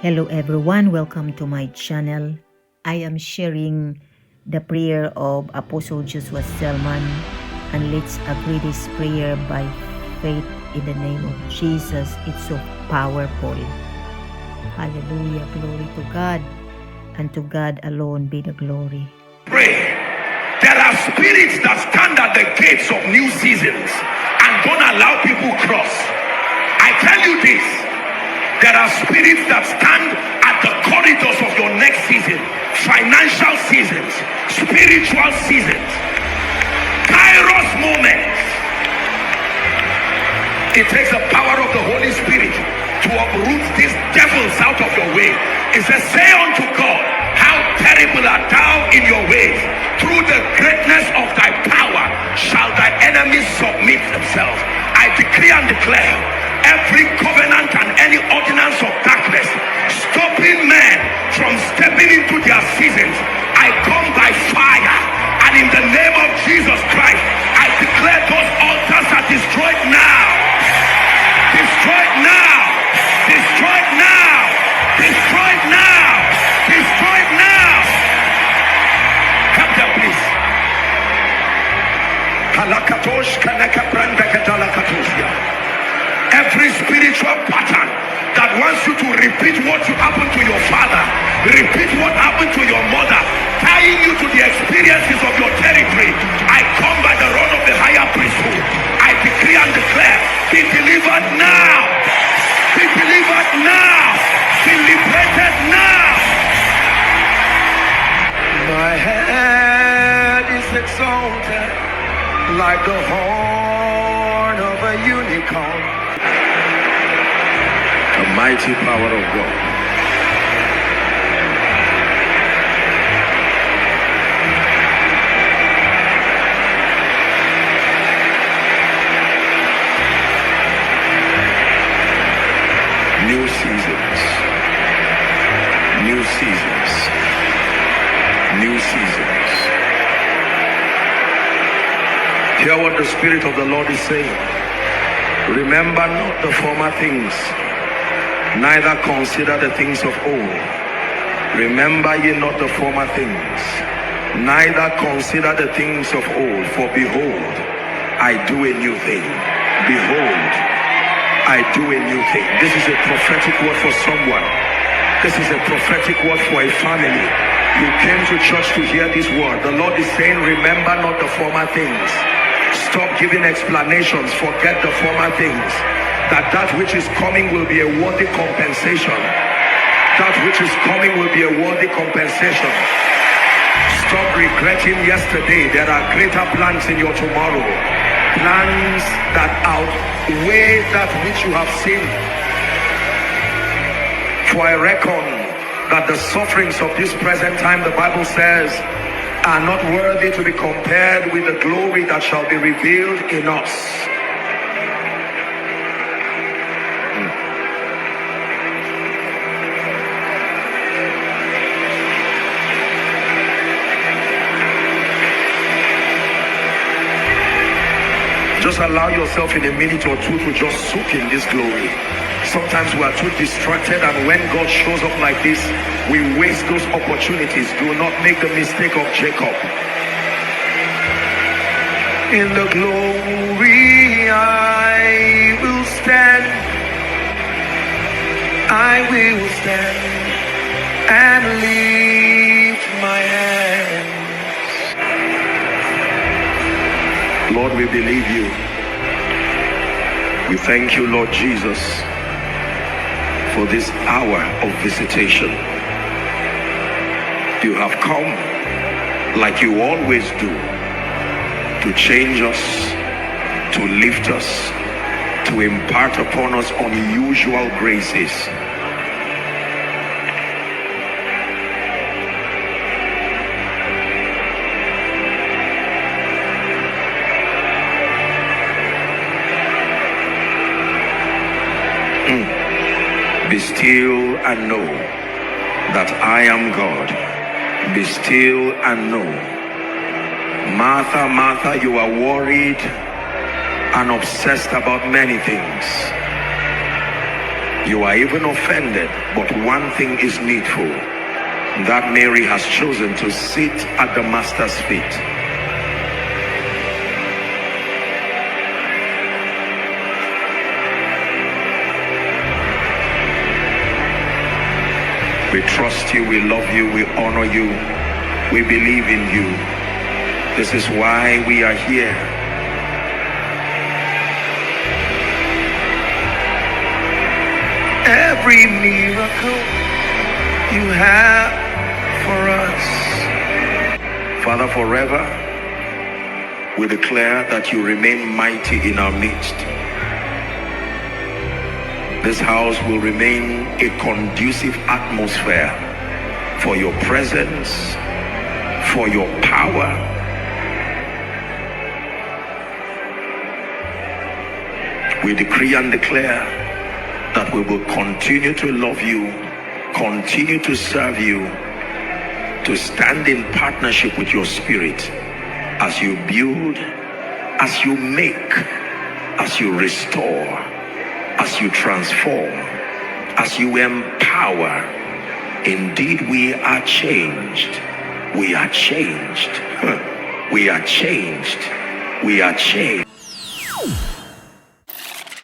Hello everyone, welcome to my channel. I am sharing the prayer of Apostle Joshua Selman, and let's agree this prayer by faith in the name of Jesus. It's so powerful. Hallelujah, glory to God, and to God alone be the glory. Pray. There are spirits that stand at the gates of new seasons and don't allow people cross. I tell you this. There are spirits that stand at the corridors of your next season, financial seasons, spiritual seasons, Kairos moments. It takes the power of the Holy Spirit to uproot these devils out of your way. It says, say unto God, how terrible art thou in your ways. Through the greatness of thy power shall thy enemies submit themselves. I decree and declare, every covenant and any ordinance of darkness stopping men from stepping into their seasons, I come by fire, and in the name of Jesus Christ, I declare those altars are destroyed now. Destroyed now. Destroyed now. Destroyed now. Destroyed now. Come down, please. Kalakatosh kanaka branda katalakatosia. Every spiritual pattern that wants you to repeat what happened to your father, repeat what happened to your mother, tying you to the experiences of your territory, I come by the rod of the higher priesthood. I decree and declare, be delivered now. Be delivered now. Be liberated now. My head is exalted like the horn of a unicorn. The mighty power of God. New seasons. New seasons. New seasons. Hear what the Spirit of the Lord is saying. Remember not the former things, neither consider the things of old. Remember ye not the former things, neither consider the things of old. For behold, I do a new thing. Behold, I do a new thing. This is a prophetic word for someone. This is a prophetic word for a family. You came to church to hear this word. The Lord is saying, remember not the former things. Stop giving explanations. Forget the former things. That which is coming will be a worthy compensation. That which is coming will be a worthy compensation. Stop regretting yesterday. There are greater plans in your tomorrow. Plans that outweigh that which you have seen. For I reckon that the sufferings of this present time, the Bible says, are not worthy to be compared with the glory that shall be revealed in us. Just allow yourself in a minute or two to just soak in this glory. Sometimes we are too distracted, and when God shows up like this, we waste those opportunities. Do not make the mistake of Jacob. In the glory I will stand. I will stand and lift my hands. Lord, we believe you. We thank you, Lord Jesus, for this hour of visitation. You have come like you always do, to change us, to lift us, to impart upon us unusual graces. Be still and know that I am God. Be still and know. Martha, Martha, you are worried and obsessed about many things. You are even offended, but one thing is needful, that Mary has chosen to sit at the Master's feet. We trust you, we love you, we honor you, we believe in you. This is why we are here. Every miracle you have for us, Father, forever we declare that you remain mighty in our midst. This house will remain a conducive atmosphere for your presence, for your power. We decree and declare that we will continue to love you, continue to serve you, to stand in partnership with your spirit as you build, as you make, as you restore, as you transform, as you empower. Indeed, we are changed. We are changed. We are changed. We are changed.